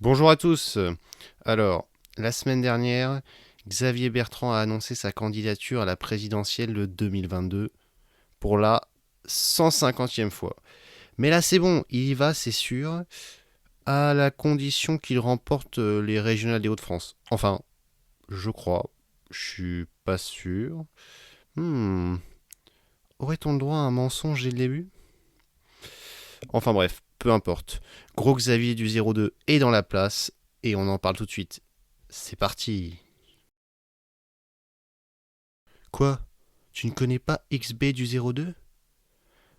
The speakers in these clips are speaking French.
Bonjour à tous. Alors, la semaine dernière, Xavier Bertrand a annoncé sa candidature à la présidentielle de 2022 pour la 150e fois. Mais là, c'est bon, il y va, c'est sûr, à la condition qu'il remporte les régionales des Hauts-de-France. Enfin, je crois. Je suis pas sûr. Hmm. Aurait-on le droit à un mensonge dès le début? Enfin bref, peu importe. Gros Xavier du 02 est dans la place et on en parle tout de suite. C'est parti. Quoi? Tu ne connais pas XB du 02?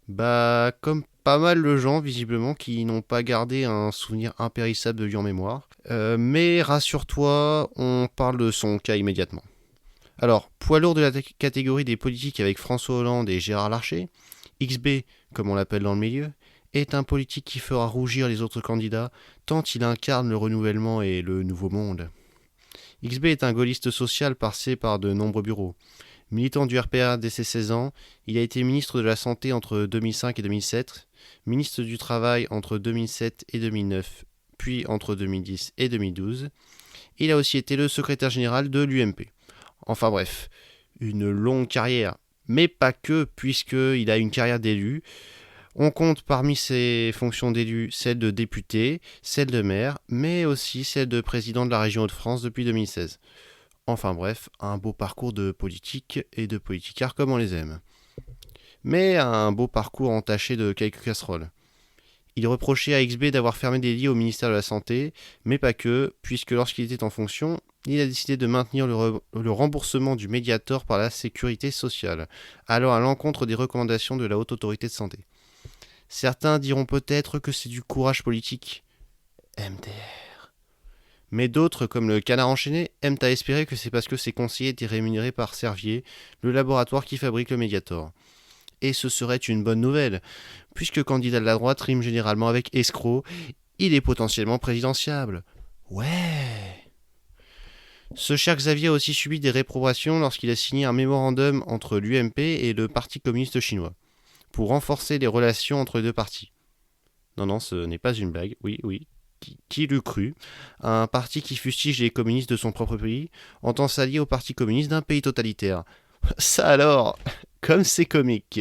Bah, comme pas mal de gens, visiblement, qui n'ont pas gardé un souvenir impérissable de lui en mémoire. Mais rassure-toi, on parle de son cas immédiatement. Alors, poids lourd de la catégorie des politiques avec François Hollande et Gérard Larcher, XB, comme on l'appelle dans le milieu, est un politique qui fera rougir les autres candidats tant il incarne le renouvellement et le nouveau monde. XB est un gaulliste social passé par de nombreux bureaux. Militant du RPA dès ses 16 ans, il a été ministre de la Santé entre 2005 et 2007, ministre du Travail entre 2007 et 2009, puis entre 2010 et 2012. Il a aussi été le secrétaire général de l'UMP. Enfin bref, une longue carrière. Mais pas que, puisqu'il a une carrière d'élu. On compte parmi ses fonctions d'élu celle de député, celle de maire, mais aussi celle de président de la région Hauts-de-France depuis 2016. Enfin bref, un beau parcours de politique et de politicard comme on les aime. Mais un beau parcours entaché de quelques casseroles. Il reprochait à XB d'avoir fermé des lits au ministère de la Santé, mais pas que, puisque lorsqu'il était en fonction, il a décidé de maintenir le remboursement du Mediator par la sécurité sociale, allant à l'encontre des recommandations de la Haute Autorité de Santé. Certains diront peut-être que c'est du courage politique. MDR. Mais d'autres, comme le Canard enchaîné, aiment à espérer que c'est parce que ses conseillers étaient rémunérés par Servier, le laboratoire qui fabrique le Mediator. Et ce serait une bonne nouvelle, puisque candidat de la droite rime généralement avec escroc, il est potentiellement présidentiable. Ouais. Ce cher Xavier a aussi subi des réprobations lorsqu'il a signé un mémorandum entre l'UMP et le Parti communiste chinois, pour renforcer les relations entre les deux partis. Non, non, ce n'est pas une blague, oui, oui. Qui l'eût cru? Un parti qui fustige les communistes de son propre pays entend s'allier au Parti communiste d'un pays totalitaire. Ça alors, comme c'est comique.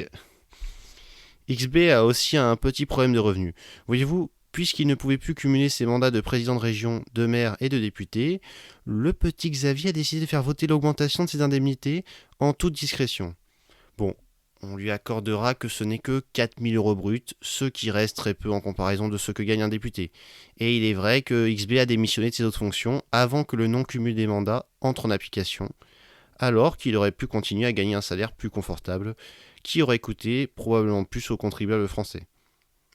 XB a aussi un petit problème de revenus. Voyez-vous, puisqu'il ne pouvait plus cumuler ses mandats de président de région, de maire et de député, le petit Xavier a décidé de faire voter l'augmentation de ses indemnités en toute discrétion. Bon, on lui accordera que ce n'est que 4000 euros bruts, ce qui reste très peu en comparaison de ce que gagne un député. Et il est vrai que XB a démissionné de ses autres fonctions avant que le non-cumul des mandats entre en application, alors qu'il aurait pu continuer à gagner un salaire plus confortable, qui aurait coûté probablement plus aux contribuables français.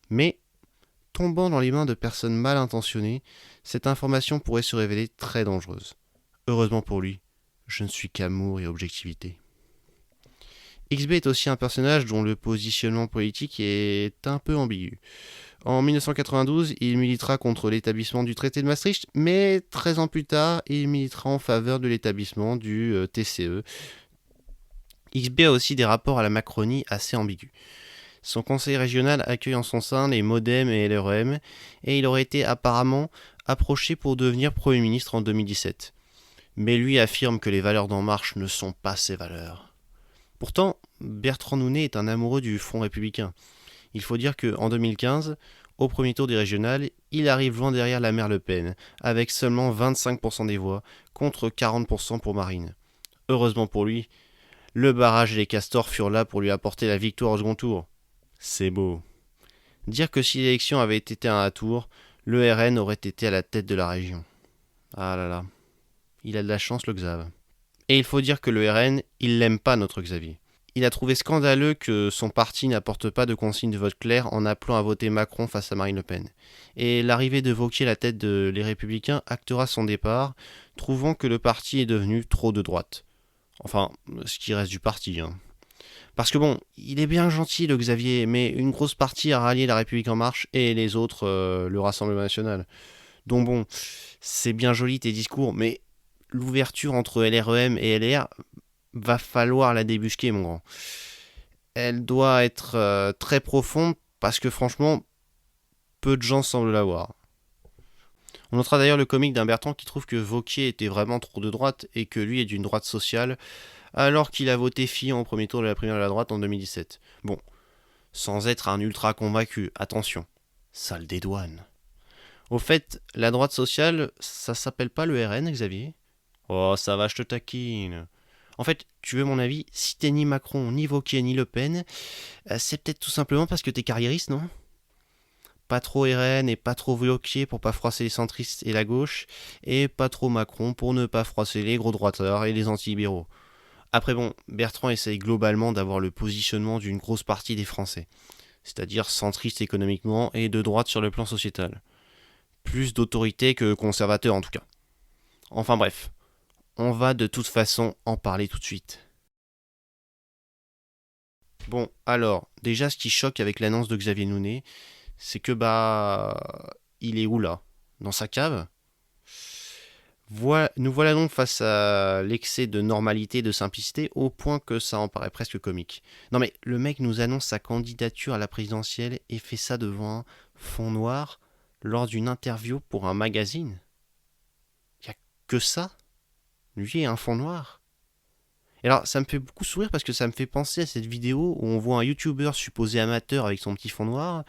Mais, tombant dans les mains de personnes mal intentionnées, cette information pourrait se révéler très dangereuse. Heureusement pour lui, je ne suis qu'amour et objectivité. XB est aussi un personnage dont le positionnement politique est un peu ambigu. En 1992, il militera contre l'établissement du traité de Maastricht, mais 13 ans plus tard, il militera en faveur de l'établissement du TCE. XB a aussi des rapports à la Macronie assez ambigus. Son conseil régional accueille en son sein les MoDem et LREM, et il aurait été apparemment approché pour devenir Premier ministre en 2017. Mais lui affirme que les valeurs d'En Marche ne sont pas ses valeurs. Pourtant, Bertrand Nounet est un amoureux du Front républicain. Il faut dire qu'en 2015, au premier tour des régionales, il arrive loin derrière la mère Le Pen, avec seulement 25% des voix, contre 40% pour Marine. Heureusement pour lui, le barrage et les castors furent là pour lui apporter la victoire au second tour. C'est beau. Dire que si l'élection avait été un tour, le RN aurait été à la tête de la région. Ah là là, il a de la chance le Xav. Et il faut dire que le RN, il l'aime pas notre Xavier. Il a trouvé scandaleux que son parti n'apporte pas de consigne de vote claire en appelant à voter Macron face à Marine Le Pen. Et l'arrivée de Wauquiez à la tête de Les Républicains actera son départ, trouvant que le parti est devenu trop de droite. Enfin, ce qui reste du parti, hein. Parce que bon, il est bien gentil le Xavier, mais une grosse partie a rallié la République en marche et les autres le Rassemblement national. Donc bon, c'est bien joli tes discours, mais l'ouverture entre LREM et LR va falloir la débusquer mon grand. Elle doit être très profonde parce que franchement, peu de gens semblent l'avoir. On notera d'ailleurs le comique d'un Bertrand qui trouve que Wauquiez était vraiment trop de droite et que lui est d'une droite sociale, alors qu'il a voté Fillon au premier tour de la primaire de la droite en 2017. Bon, sans être un ultra convaincu, attention, ça le dédouane. Au fait, la droite sociale, ça s'appelle pas le RN, Xavier? Oh, ça va, je te taquine. En fait, tu veux mon avis, si t'es ni Macron, ni Wauquiez, ni Le Pen, c'est peut-être tout simplement parce que t'es carriériste, non? Pas trop RN et pas trop Wauquiez pour pas froisser les centristes et la gauche, et pas trop Macron pour ne pas froisser les gros droitards et les anti-libéraux. Après bon, Bertrand essaye globalement d'avoir le positionnement d'une grosse partie des Français, c'est-à-dire centriste économiquement et de droite sur le plan sociétal. Plus d'autorité que conservateur en tout cas. Enfin bref, on va de toute façon en parler tout de suite. Bon, alors, déjà ce qui choque avec l'annonce de Xavier Nounet, c'est que il est où là? Dans sa cave? Nous voilà donc face à l'excès de normalité et de simplicité au point que ça en paraît presque comique. Non mais le mec nous annonce sa candidature à la présidentielle et fait ça devant un fond noir lors d'une interview pour un magazine. Y a que ça? Lui et un fond noir? Et alors ça me fait beaucoup sourire parce que ça me fait penser à cette vidéo où on voit un youtubeur supposé amateur avec son petit fond noir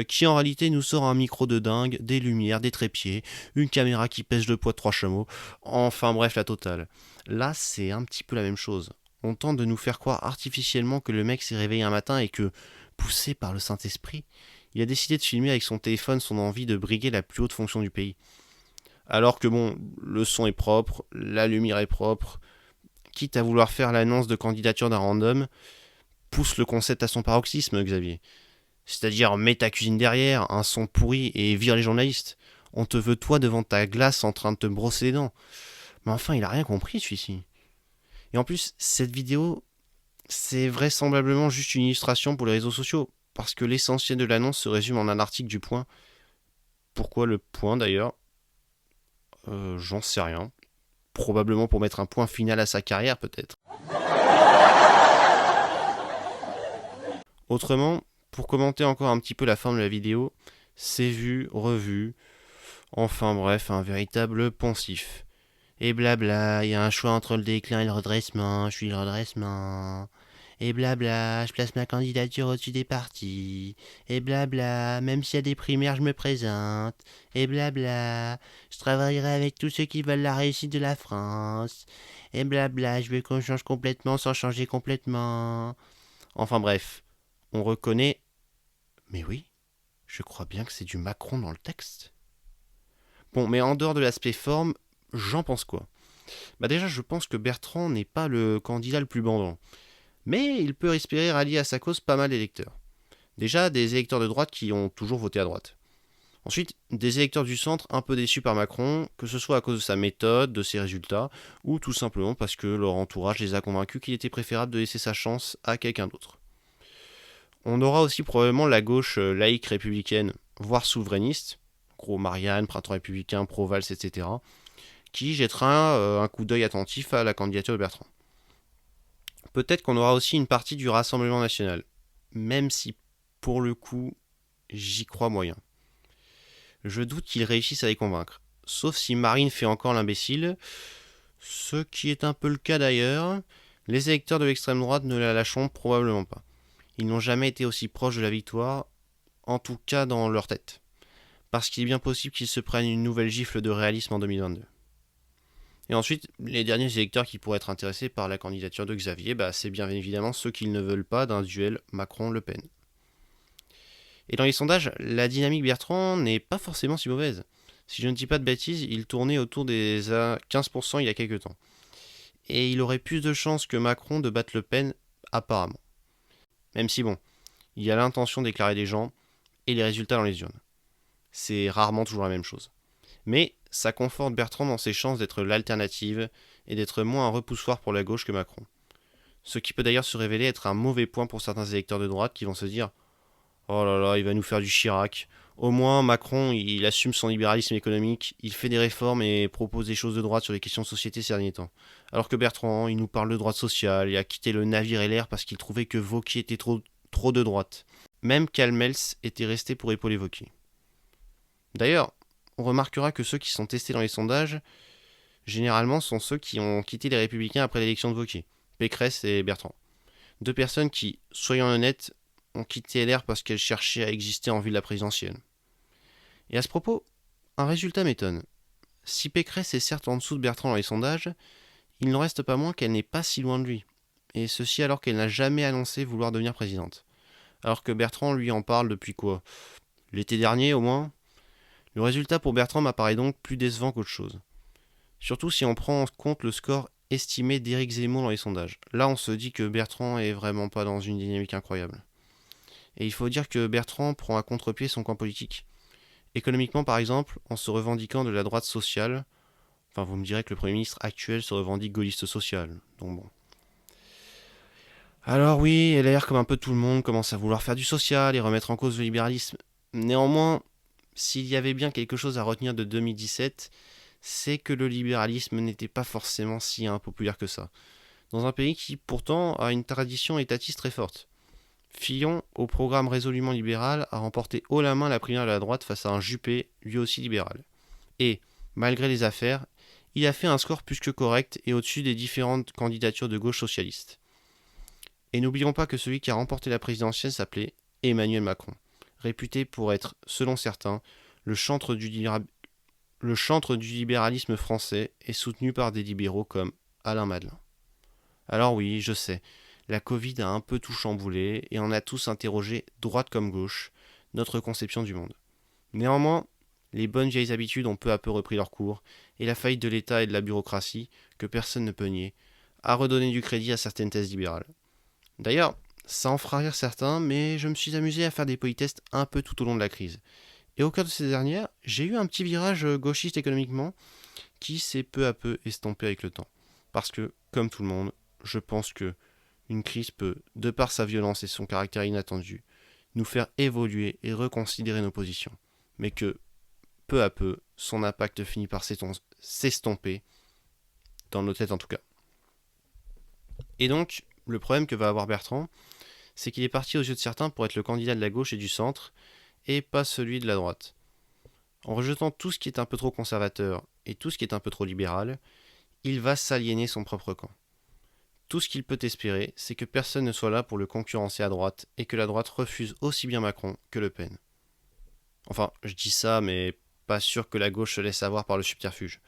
qui en réalité nous sort un micro de dingue, des lumières, des trépieds, une caméra qui pèse le poids de 3 chameaux, enfin bref la totale. Là c'est un petit peu la même chose. On tente de nous faire croire artificiellement que le mec s'est réveillé un matin et que, poussé par le Saint-Esprit, il a décidé de filmer avec son téléphone son envie de briguer la plus haute fonction du pays. Alors que bon, le son est propre, la lumière est propre, quitte à vouloir faire l'annonce de candidature d'un random, pousse le concept à son paroxysme, Xavier. C'est-à-dire, mets ta cuisine derrière, un son pourri et vire les journalistes. On te veut toi devant ta glace en train de te brosser les dents. Mais enfin, il a rien compris celui-ci. Et en plus, cette vidéo, c'est vraisemblablement juste une illustration pour les réseaux sociaux, parce que l'essentiel de l'annonce se résume en un article du Point. Pourquoi le Point d'ailleurs? J'en sais rien. Probablement pour mettre un point final à sa carrière peut-être. Autrement, pour commenter encore un petit peu la forme de la vidéo, c'est vu, revu, enfin bref, un véritable poncif. Et blabla, il y a un choix entre le déclin et le redressement, je suis le redressement. Et blabla, je place ma candidature au-dessus des partis. Et blabla, même s'il y a des primaires, je me présente. Et blabla, je travaillerai avec tous ceux qui veulent la réussite de la France. Et blabla, je veux qu'on change complètement sans changer complètement. Enfin bref, on reconnaît... Mais oui, je crois bien que c'est du Macron dans le texte. Bon, mais en dehors de l'aspect forme, j'en pense quoi? Déjà, je pense que Bertrand n'est pas le candidat le plus bandant. Mais il peut espérer rallier à sa cause pas mal d'électeurs. Déjà, des électeurs de droite qui ont toujours voté à droite. Ensuite, des électeurs du centre un peu déçus par Macron, que ce soit à cause de sa méthode, de ses résultats, ou tout simplement parce que leur entourage les a convaincus qu'il était préférable de laisser sa chance à quelqu'un d'autre. On aura aussi probablement la gauche laïque républicaine, voire souverainiste, gros Marianne, Printemps républicain, Pro-Valls, etc., qui jettera un coup d'œil attentif à la candidature de Bertrand. Peut-être qu'on aura aussi une partie du Rassemblement national, même si, pour le coup, j'y crois moyen. Je doute qu'ils réussissent à les convaincre, sauf si Marine fait encore l'imbécile, ce qui est un peu le cas d'ailleurs. Les électeurs de l'extrême droite ne la lâcheront probablement pas. Ils n'ont jamais été aussi proches de la victoire, en tout cas dans leur tête. Parce qu'il est bien possible qu'ils se prennent une nouvelle gifle de réalisme en 2022. Et ensuite, les derniers électeurs qui pourraient être intéressés par la candidature de Xavier, c'est bien évidemment ceux qui ne veulent pas d'un duel Macron-Le Pen. Et dans les sondages, la dynamique Bertrand n'est pas forcément si mauvaise. Si je ne dis pas de bêtises, il tournait autour des 15% il y a quelques temps. Et il aurait plus de chances que Macron de battre Le Pen, apparemment. Même si bon, il y a l'intention de déclarer des gens et les résultats dans les urnes. C'est rarement toujours la même chose. Mais ça conforte Bertrand dans ses chances d'être l'alternative et d'être moins un repoussoir pour la gauche que Macron. Ce qui peut d'ailleurs se révéler être un mauvais point pour certains électeurs de droite qui vont se dire « Oh là là, il va nous faire du Chirac. Au moins, Macron, il assume son libéralisme économique, il fait des réformes et propose des choses de droite sur les questions de société ces derniers temps. Alors que Bertrand, il nous parle de droite sociale et a quitté le navire et l'air parce qu'il trouvait que Wauquiez était trop de droite. Même Calmels était resté pour épauler Wauquiez. D'ailleurs, on remarquera que ceux qui sont testés dans les sondages, généralement, sont ceux qui ont quitté les Républicains après l'élection de Wauquiez, Pécresse et Bertrand. Deux personnes qui, soyons honnêtes, ont quitté LR parce qu'elles cherchaient à exister en vue de la présidentielle. Et à ce propos, un résultat m'étonne. Si Pécresse est certes en dessous de Bertrand dans les sondages, il n'en reste pas moins qu'elle n'est pas si loin de lui. Et ceci alors qu'elle n'a jamais annoncé vouloir devenir présidente. Alors que Bertrand lui en parle depuis quoi? L'été dernier au moins. Le résultat pour Bertrand m'apparaît donc plus décevant qu'autre chose. Surtout si on prend en compte le score estimé d'Éric Zemmour dans les sondages. Là on se dit que Bertrand est vraiment pas dans une dynamique incroyable. Et il faut dire que Bertrand prend à contre-pied son camp politique. Économiquement par exemple, en se revendiquant de la droite sociale, enfin vous me direz que le Premier ministre actuel se revendique gaulliste social, donc bon. Alors oui, LR, comme un peu tout le monde, commence à vouloir faire du social et remettre en cause le libéralisme. Néanmoins, s'il y avait bien quelque chose à retenir de 2017, c'est que le libéralisme n'était pas forcément si impopulaire que ça. Dans un pays qui, pourtant, a une tradition étatiste très forte. Fillon, au programme résolument libéral, a remporté haut la main la primaire de la droite face à un Juppé, lui aussi libéral. Et, malgré les affaires, il a fait un score plus que correct et au-dessus des différentes candidatures de gauche socialiste. Et n'oublions pas que celui qui a remporté la présidentielle s'appelait Emmanuel Macron, réputé pour être, selon certains, le chantre du libéralisme français et soutenu par des libéraux comme Alain Madelin. Alors oui, je sais, la Covid a un peu tout chamboulé et on a tous interrogé, droite comme gauche, notre conception du monde. Néanmoins, les bonnes vieilles habitudes ont peu à peu repris leur cours et la faillite de l'État et de la bureaucratie, que personne ne peut nier, a redonné du crédit à certaines thèses libérales. D'ailleurs, ça en fera rire certains, mais je me suis amusé à faire des politests un peu tout au long de la crise. Et au cœur de ces dernières, j'ai eu un petit virage gauchiste économiquement qui s'est peu à peu estompé avec le temps. Parce que, comme tout le monde, je pense que une crise peut, de par sa violence et son caractère inattendu, nous faire évoluer et reconsidérer nos positions. Mais que, peu à peu, son impact finit par s'estomper, dans nos têtes en tout cas. Et donc, le problème que va avoir Bertrand, c'est qu'il est parti aux yeux de certains pour être le candidat de la gauche et du centre, et pas celui de la droite. En rejetant tout ce qui est un peu trop conservateur et tout ce qui est un peu trop libéral, il va s'aliéner son propre camp. Tout ce qu'il peut espérer, c'est que personne ne soit là pour le concurrencer à droite et que la droite refuse aussi bien Macron que Le Pen. Enfin, je dis ça, mais pas sûr que la gauche se laisse avoir par le subterfuge.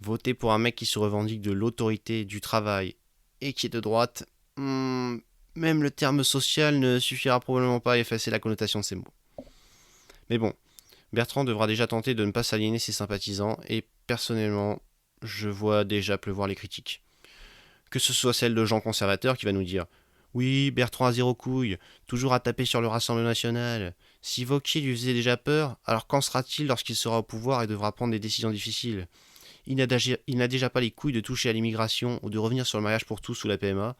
Voter pour un mec qui se revendique de l'autorité, du travail et qui est de droite, même le terme social ne suffira probablement pas à effacer la connotation de ces mots. Mais bon, Bertrand devra déjà tenter de ne pas s'aliéner ses sympathisants et personnellement, je vois déjà pleuvoir les critiques. Que ce soit celle de gens conservateurs qui va nous dire « Oui, Bertrand a zéro couille, toujours à taper sur le Rassemblement national. Si Wauquiez lui faisait déjà peur, alors qu'en sera-t-il lorsqu'il sera au pouvoir et devra prendre des décisions difficiles ? Il n'a déjà pas les couilles de toucher à l'immigration ou de revenir sur le mariage pour tous ou la PMA.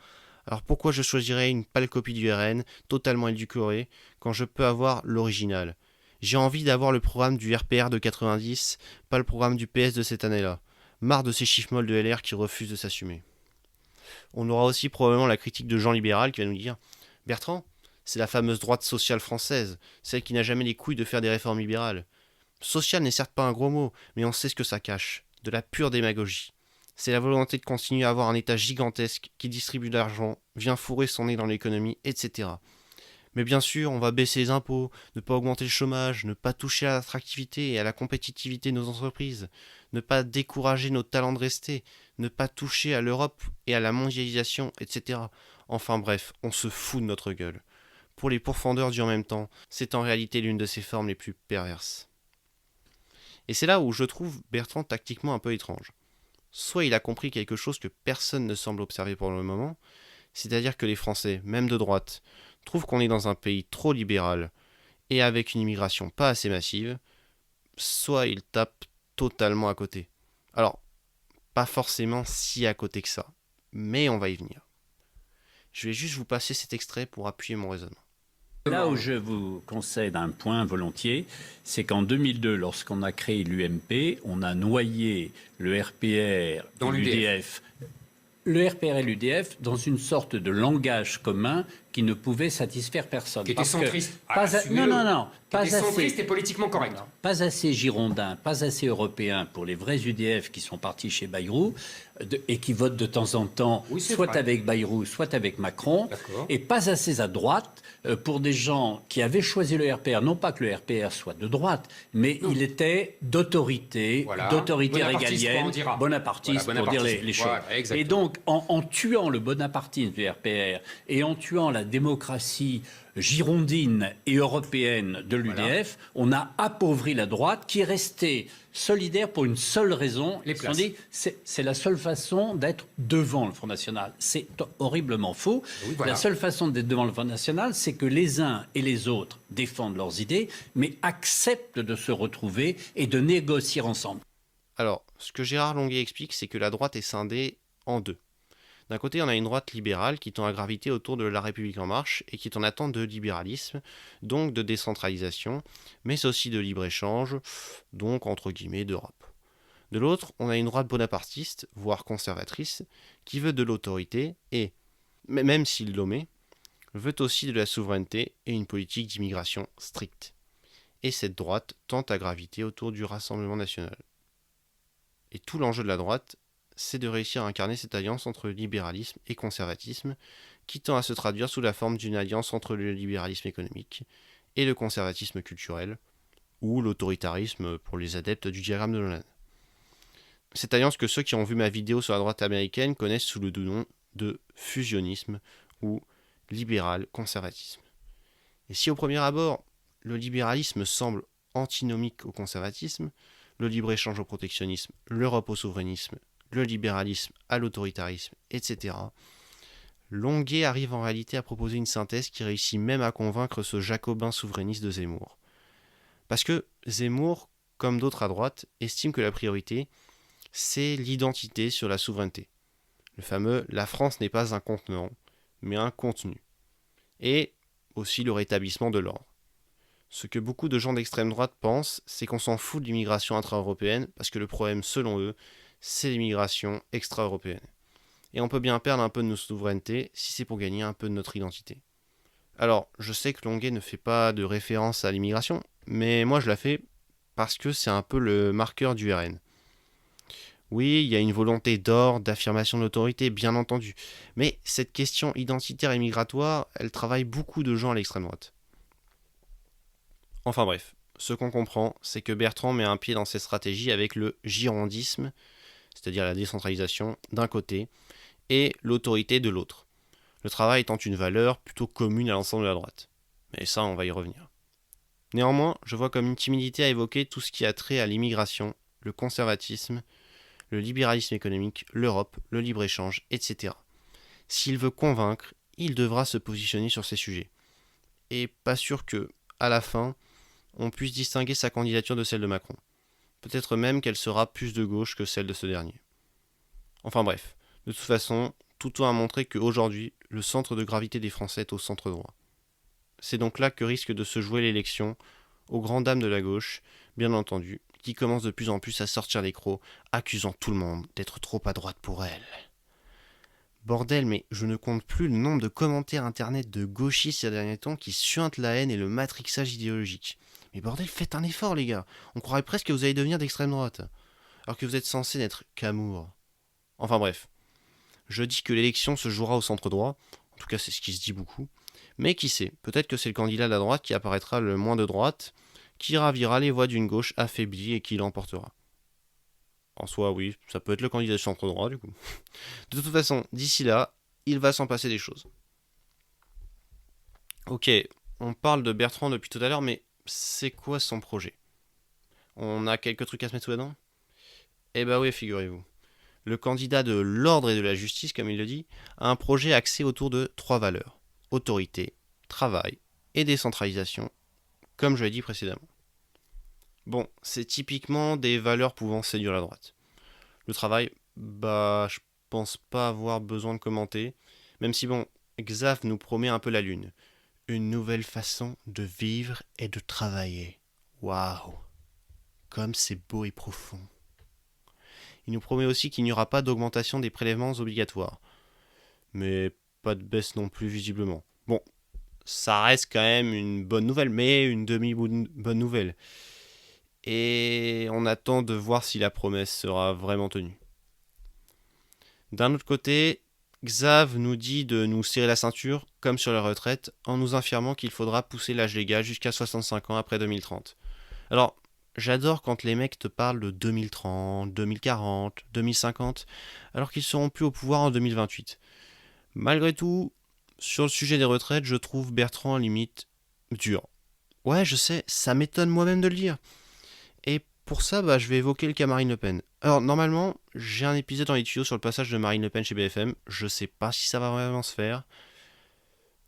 Alors pourquoi je choisirais une pâle copie du RN, totalement édulcorée, quand je peux avoir l'original ? J'ai envie d'avoir le programme du RPR de 90, pas le programme du PS de cette année-là. Marre de ces chiffres molles de LR qui refusent de s'assumer. » On aura aussi probablement la critique de Jean Libéral qui va nous dire « Bertrand, c'est la fameuse droite sociale française, celle qui n'a jamais les couilles de faire des réformes libérales. Social n'est certes pas un gros mot, mais on sait ce que ça cache. De la pure démagogie. C'est la volonté de continuer à avoir un État gigantesque qui distribue de l'argent, vient fourrer son nez dans l'économie, etc. Mais bien sûr, on va baisser les impôts, ne pas augmenter le chômage, ne pas toucher à l'attractivité et à la compétitivité de nos entreprises, ne pas décourager nos talents de rester, ne pas toucher à l'Europe et à la mondialisation, etc. Enfin bref, on se fout de notre gueule. Pour les pourfendeurs du en même temps, c'est en réalité l'une de ses formes les plus perverses. Et c'est là où je trouve Bertrand tactiquement un peu étrange. Soit il a compris quelque chose que personne ne semble observer pour le moment, c'est-à-dire que les Français, même de droite, trouvent qu'on est dans un pays trop libéral et avec une immigration pas assez massive, soit il tape totalement à côté. Alors, pas forcément si à côté que ça, mais on va y venir. Je vais juste vous passer cet extrait pour appuyer mon raisonnement. Là où je vous concède un point volontiers, c'est qu'en 2002, lorsqu'on a créé l'UMP, on a noyé le RPR et l'UDF. Le RPR et l'UDF dans une sorte de langage commun qui ne pouvait satisfaire personne. Qui était centriste. Non. Qui était centriste et politiquement correct. Pas assez girondin, pas assez européen pour les vrais UDF qui sont partis chez Bayrou et qui votent de temps en temps, soit avec Bayrou, soit avec Macron, et pas assez à droite pour des gens qui avaient choisi le RPR. Non pas que le RPR soit de droite, mais il était d'autorité régalienne, bonapartiste pour dire les choses. Et donc, en tuant le bonapartisme du RPR et en tuant la démocratie girondine et européenne de l'UDF, on a appauvri la droite qui est restée solidaire pour une seule raison. Les places. On dit c'est la seule façon d'être devant le Front National. C'est horriblement faux. Oui, voilà. La seule façon d'être devant le Front National, c'est que les uns et les autres défendent leurs idées, mais acceptent de se retrouver et de négocier ensemble. Alors, ce que Gérard Longuet explique, c'est que la droite est scindée en deux. D'un côté, on a une droite libérale qui tend à graviter autour de La République En Marche et qui est en attente de libéralisme, donc de décentralisation, mais aussi de libre-échange, donc entre guillemets d'Europe. De l'autre, on a une droite bonapartiste, voire conservatrice, qui veut de l'autorité et, même s'il l'omet, veut aussi de la souveraineté et une politique d'immigration stricte. Et cette droite tente à graviter autour du Rassemblement national. Et tout l'enjeu de la droite, c'est de réussir à incarner cette alliance entre libéralisme et conservatisme, qui tend à se traduire sous la forme d'une alliance entre le libéralisme économique et le conservatisme culturel, ou l'autoritarisme pour les adeptes du diagramme de Nolan. Cette alliance que ceux qui ont vu ma vidéo sur la droite américaine connaissent sous le doux nom de fusionnisme ou libéral-conservatisme. Et si au premier abord, le libéralisme semble antinomique au conservatisme, le libre-échange au protectionnisme, l'Europe au souverainisme, le libéralisme à l'autoritarisme, etc., Longuet arrive en réalité à proposer une synthèse qui réussit même à convaincre ce jacobin souverainiste de Zemmour. Parce que Zemmour, comme d'autres à droite, estime que la priorité, c'est l'identité sur la souveraineté. Le fameux « la France n'est pas un contenant, mais un contenu ». Et aussi le rétablissement de l'ordre. Ce que beaucoup de gens d'extrême droite pensent, c'est qu'on s'en fout de l'immigration intra-européenne, parce que le problème, selon eux, c'est l'immigration extra-européenne. Et on peut bien perdre un peu de nos souverainetés si c'est pour gagner un peu de notre identité. Alors, je sais que Longuet ne fait pas de référence à l'immigration, mais moi je la fais parce que c'est un peu le marqueur du RN. Oui, il y a une volonté d'ordre, d'affirmation de l'autorité, bien entendu, mais cette question identitaire et migratoire, elle travaille beaucoup de gens à l'extrême droite. Enfin bref, ce qu'on comprend, c'est que Bertrand met un pied dans cette stratégie avec le girondisme, c'est-à-dire la décentralisation d'un côté, et l'autorité de l'autre. Le travail étant une valeur plutôt commune à l'ensemble de la droite. Mais ça, on va y revenir. Néanmoins, je vois comme une timidité à évoquer tout ce qui a trait à l'immigration, le conservatisme, le libéralisme économique, l'Europe, le libre-échange, etc. S'il veut convaincre, il devra se positionner sur ces sujets. Et pas sûr que, à la fin, on puisse distinguer sa candidature de celle de Macron. Peut-être même qu'elle sera plus de gauche que celle de ce dernier. Enfin bref, de toute façon, tout tend à montrer qu'aujourd'hui, le centre de gravité des Français est au centre droit. C'est donc là que risque de se jouer l'élection, aux grandes dames de la gauche, bien entendu, qui commence de plus en plus à sortir les crocs, accusant tout le monde d'être trop à droite pour elle. Bordel, mais je ne compte plus le nombre de commentaires internet de gauchistes ces derniers temps qui suintent la haine et le matrixage idéologique. Mais bordel, faites un effort les gars, on croirait presque que vous allez devenir d'extrême droite, alors que vous êtes censé n'être qu'amour. Enfin bref, je dis que l'élection se jouera au centre droit, en tout cas c'est ce qui se dit beaucoup, mais qui sait, peut-être que c'est le candidat de la droite qui apparaîtra le moins de droite, qui ravira les voix d'une gauche affaiblie et qui l'emportera. En soi, oui, ça peut être le candidat du centre droit, du coup. De toute façon, d'ici là, il va s'en passer des choses. Ok, on parle de Bertrand depuis tout à l'heure, mais c'est quoi son projet? On a quelques trucs à se mettre sous la dent? Eh bah oui, figurez-vous. Le candidat de l'ordre et de la justice, comme il le dit, a un projet axé autour de 3 valeurs. Autorité, travail et décentralisation, comme je l'ai dit précédemment. Bon, c'est typiquement des valeurs pouvant séduire la droite. Le travail, je pense pas avoir besoin de commenter, même si bon, Xav nous promet un peu la lune. Une nouvelle façon de vivre et de travailler. Waouh! Comme c'est beau et profond. Il nous promet aussi qu'il n'y aura pas d'augmentation des prélèvements obligatoires. Mais pas de baisse non plus visiblement. Bon, ça reste quand même une bonne nouvelle, mais une demi-bonne nouvelle. Et on attend de voir si la promesse sera vraiment tenue. D'un autre côté, Xav nous dit de nous serrer la ceinture, comme sur la retraite, en nous affirmant qu'il faudra pousser l'âge légal jusqu'à 65 ans après 2030. Alors, j'adore quand les mecs te parlent de 2030, 2040, 2050, alors qu'ils seront plus au pouvoir en 2028. Malgré tout, sur le sujet des retraites, je trouve Bertrand limite dur. Ouais, je sais, ça m'étonne moi-même de le dire. Et pour ça, je vais évoquer le cas Marine Le Pen. Alors, normalement, j'ai un épisode dans les tuyaux sur le passage de Marine Le Pen chez BFM. Je sais pas si ça va vraiment se faire.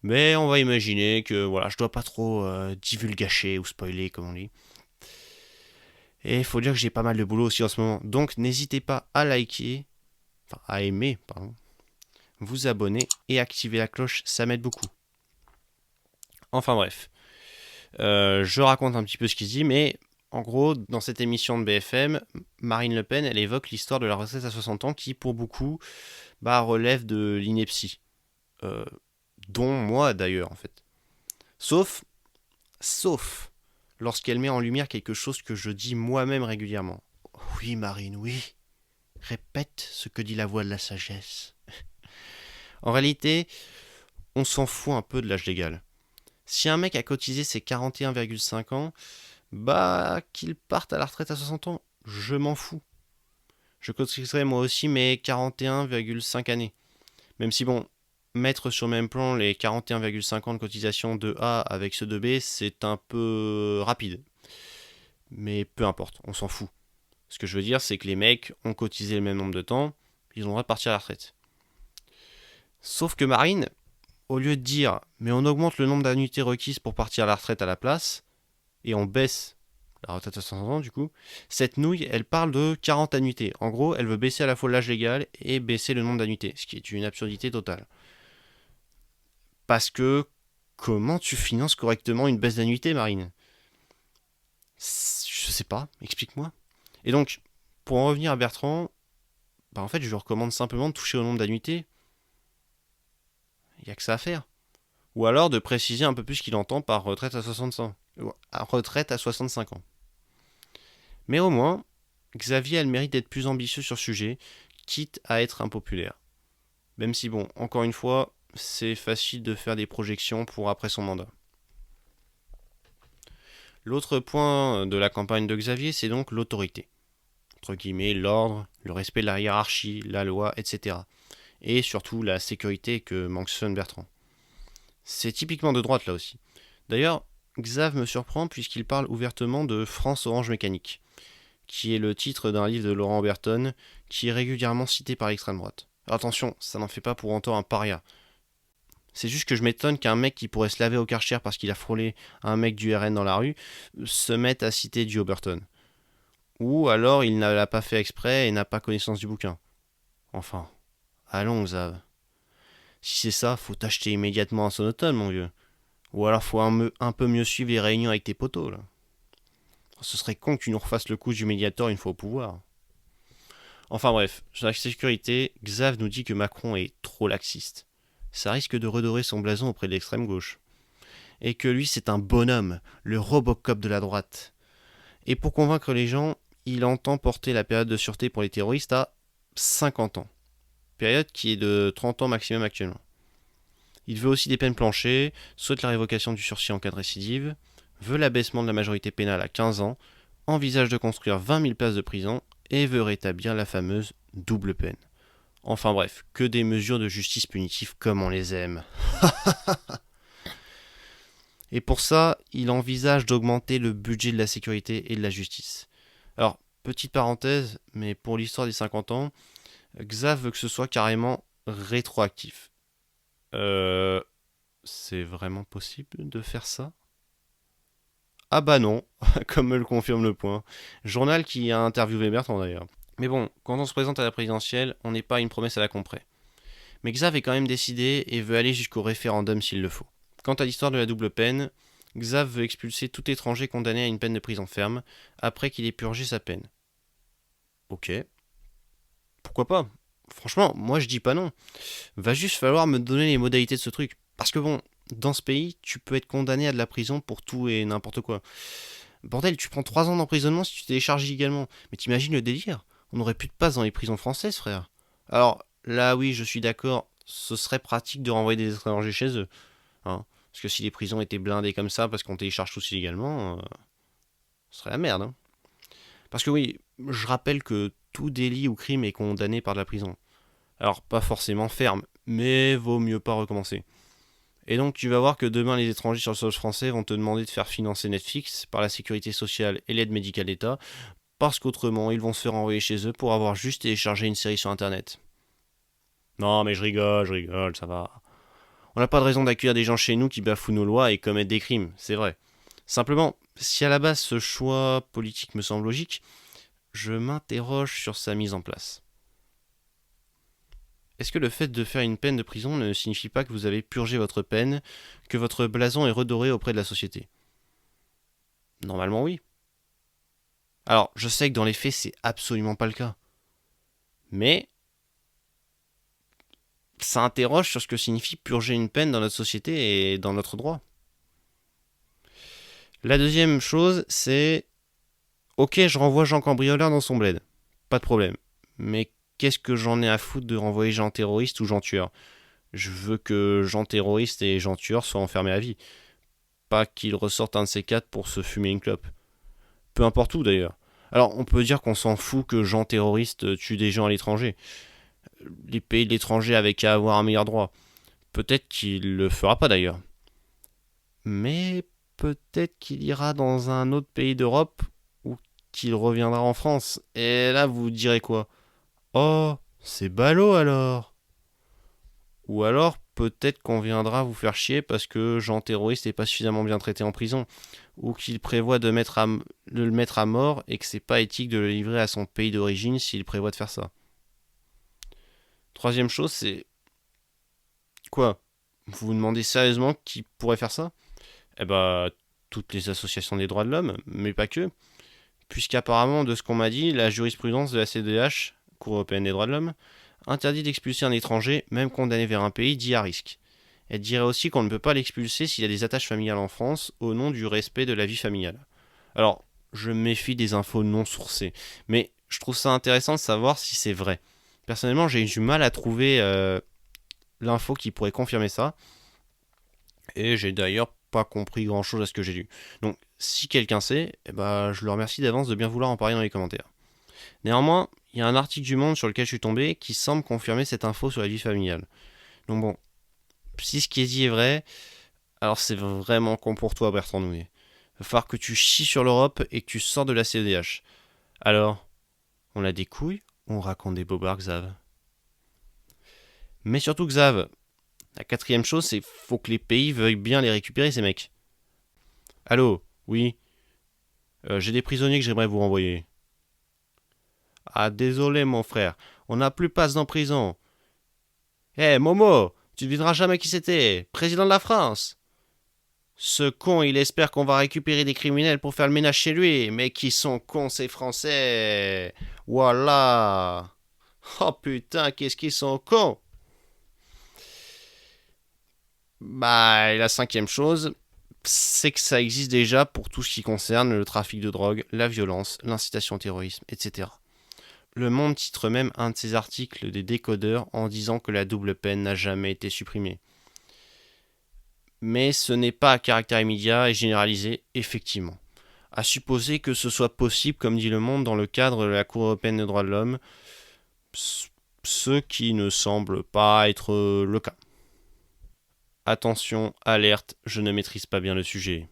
Mais on va imaginer que voilà, je dois pas trop divulgacher ou spoiler, comme on dit. Et il faut dire que j'ai pas mal de boulot aussi en ce moment. Donc, n'hésitez pas à liker, enfin à aimer, pardon, vous abonner et activer la cloche, ça m'aide beaucoup. Enfin bref, je raconte un petit peu ce qu'il dit, mais en gros, dans cette émission de BFM, Marine Le Pen, elle évoque l'histoire de la retraite à 60 ans qui, pour beaucoup, relève de l'ineptie. Dont moi d'ailleurs, en fait. Sauf lorsqu'elle met en lumière quelque chose que je dis moi-même régulièrement. Oui, Marine, oui. Répète ce que dit la voix de la sagesse. En réalité, on s'en fout un peu de l'âge légal. Si un mec a cotisé ses 41,5 ans, qu'il parte à la retraite à 60 ans, je m'en fous. Je cotiserai moi aussi mes 41,5 années. Même si mettre sur le même plan les 41,5 ans de cotisation de A avec ceux de B, c'est un peu rapide. Mais peu importe, on s'en fout. Ce que je veux dire, c'est que les mecs ont cotisé le même nombre de temps, ils ont le droit de partir à la retraite. Sauf que Marine, au lieu de dire « mais on augmente le nombre d'annuités requises pour partir à la retraite à la place », et on baisse la retraite à 60 ans du coup, cette nouille, elle parle de 40 annuités. En gros, elle veut baisser à la fois l'âge légal et baisser le nombre d'annuités, ce qui est une absurdité totale. Parce que, comment tu finances correctement une baisse d'annuité, Marine ? Je sais pas, explique-moi. Et donc, pour en revenir à Bertrand, en fait, je lui recommande simplement de toucher au nombre d'annuités. Il n'y a que ça à faire. Ou alors de préciser un peu plus ce qu'il entend par retraite à 65 ans. Mais au moins, Xavier a le mérite d'être plus ambitieux sur ce sujet, quitte à être impopulaire. Même si encore une fois, c'est facile de faire des projections pour après son mandat. L'autre point de la campagne de Xavier, c'est donc l'autorité. Entre guillemets, l'ordre, le respect de la hiérarchie, la loi, etc. Et surtout la sécurité que mentionne Bertrand. C'est typiquement de droite là aussi. D'ailleurs, Xav me surprend puisqu'il parle ouvertement de France Orange Mécanique, qui est le titre d'un livre de Laurent Berton, qui est régulièrement cité par l'extrême droite. Alors attention, ça n'en fait pas pour autant un paria. C'est juste que je m'étonne qu'un mec qui pourrait se laver au Karcher parce qu'il a frôlé un mec du RN dans la rue se mette à citer du Oberton. Ou alors il ne l'a pas fait exprès et n'a pas connaissance du bouquin. Enfin, allons Xav. Si c'est ça, faut t'acheter immédiatement un sonotone, mon vieux. Ou alors faut un peu mieux suivre les réunions avec tes potos, là. Ce serait con que tu nous refasses le coup du Mediator une fois au pouvoir. Enfin bref, sur la sécurité, Xav nous dit que Macron est trop laxiste. Ça risque de redorer son blason auprès de l'extrême gauche. Et que lui, c'est un bonhomme, le Robocop de la droite. Et pour convaincre les gens, il entend porter la période de sûreté pour les terroristes à 50 ans. Période qui est de 30 ans maximum actuellement. Il veut aussi des peines planchées, souhaite la révocation du sursis en cas de récidive, veut l'abaissement de la majorité pénale à 15 ans, envisage de construire 20 000 places de prison et veut rétablir la fameuse double peine. Enfin bref, que des mesures de justice punitive comme on les aime. Et pour ça, il envisage d'augmenter le budget de la sécurité et de la justice. Alors, petite parenthèse, mais pour l'histoire des 50 ans, Xav veut que ce soit carrément rétroactif. C'est vraiment possible de faire ça ? Ah non, comme me le confirme Le Point. Journal qui a interviewé Bertrand d'ailleurs. Mais quand on se présente à la présidentielle, on n'est pas à une promesse à la comprès. Mais Xav est quand même décidé et veut aller jusqu'au référendum s'il le faut. Quant à l'histoire de la double peine, Xav veut expulser tout étranger condamné à une peine de prison ferme après qu'il ait purgé sa peine. Ok. Pourquoi pas ? Franchement, moi je dis pas non. Va juste falloir me donner les modalités de ce truc. Parce que dans ce pays, tu peux être condamné à de la prison pour tout et n'importe quoi. Bordel, tu prends 3 ans d'emprisonnement si tu télécharges illégalement. Mais t'imagines le délire? On n'aurait plus de passe dans les prisons françaises, frère. Alors, là, oui, je suis d'accord, ce serait pratique de renvoyer des étrangers chez eux. Hein. Parce que si les prisons étaient blindées comme ça, parce qu'on télécharge tous illégalement, ce serait la merde. Hein. Parce que oui, je rappelle que tout délit ou crime est condamné par de la prison. Alors, pas forcément ferme, mais vaut mieux pas recommencer. Et donc tu vas voir que demain les étrangers sur le sol français vont te demander de faire financer Netflix par la sécurité sociale et l'aide médicale d'État, parce qu'autrement ils vont se faire envoyer chez eux pour avoir juste téléchargé une série sur internet. Non mais je rigole, ça va. On n'a pas de raison d'accueillir des gens chez nous qui bafouent nos lois et commettent des crimes, c'est vrai. Simplement, si à la base ce choix politique me semble logique, je m'interroge sur sa mise en place. Est-ce que le fait de faire une peine de prison ne signifie pas que vous avez purgé votre peine, que votre blason est redoré auprès de la société? Normalement oui. Alors, je sais que dans les faits, c'est absolument pas le cas. Mais ça interroge sur ce que signifie purger une peine dans notre société et dans notre droit. La deuxième chose, c'est... Ok, je renvoie Jean Cambrioleur dans son bled. Pas de problème. Mais qu'est-ce que j'en ai à foutre de renvoyer Jean terroriste ou Jean tueur? Je veux que Jean terroriste et Jean tueur soient enfermés à vie. Pas qu'ils ressortent un de ces quatre pour se fumer une clope. Peu importe où d'ailleurs. Alors on peut dire qu'on s'en fout que Jean terroriste tue des gens à l'étranger. Les pays de l'étranger avaient qu'à avoir un meilleur droit. Peut-être qu'il le fera pas d'ailleurs. Mais peut-être qu'il ira dans un autre pays d'Europe ou qu'il reviendra en France. Et là vous direz quoi? Oh, c'est ballot alors. Ou alors peut-être qu'on viendra vous faire chier parce que Jean terroriste n'est pas suffisamment bien traité en prison, ou qu'il prévoit de le mettre à mort et que c'est pas éthique de le livrer à son pays d'origine s'il prévoit de faire ça. Troisième chose, c'est... Quoi? Vous vous demandez sérieusement qui pourrait faire ça? Eh bah, toutes les associations des droits de l'homme, mais pas que. Puisqu'apparemment, de ce qu'on m'a dit, la jurisprudence de la CEDH, Cour européenne des droits de l'homme, interdit d'expulser un étranger, même condamné vers un pays dit à risque. Elle dirait aussi qu'on ne peut pas l'expulser s'il y a des attaches familiales en France, au nom du respect de la vie familiale. Alors, je me méfie des infos non sourcées, mais je trouve ça intéressant de savoir si c'est vrai. Personnellement, j'ai eu du mal à trouver l'info qui pourrait confirmer ça, et j'ai d'ailleurs pas compris grand chose à ce que j'ai lu. Donc, si quelqu'un sait, eh ben, je le remercie d'avance de bien vouloir en parler dans les commentaires. Néanmoins, il y a un article du Monde sur lequel je suis tombé qui semble confirmer cette info sur la vie familiale. Donc bon, si ce qui est dit est vrai, alors c'est vraiment con pour toi, Bertrand Nouillet. Il va falloir que tu chies sur l'Europe et que tu sors de la CEDH. Alors, on a des couilles ou on raconte des bobards, Xav? Mais surtout, Xav, la quatrième chose, c'est faut que les pays veuillent bien les récupérer, ces mecs. Allô? Oui. J'ai des prisonniers que j'aimerais vous renvoyer. Ah, désolé, mon frère. On n'a plus passe en prison. Eh, Momo, tu ne devineras jamais qui c'était. Président de la France. Ce con, il espère qu'on va récupérer des criminels pour faire le ménage chez lui. Mais qui sont cons, ces Français. Voilà. Oh putain, qu'est-ce qu'ils sont cons. Bah, et la cinquième chose, c'est que ça existe déjà pour tout ce qui concerne le trafic de drogue, la violence, l'incitation au terrorisme, etc. Le Monde titre même un de ses articles des décodeurs en disant que la double peine n'a jamais été supprimée. Mais ce n'est pas à caractère immédiat et généralisé, effectivement. À supposer que ce soit possible, comme dit Le Monde, dans le cadre de la Cour européenne des droits de l'homme, ce qui ne semble pas être le cas. Attention, alerte, je ne maîtrise pas bien le sujet.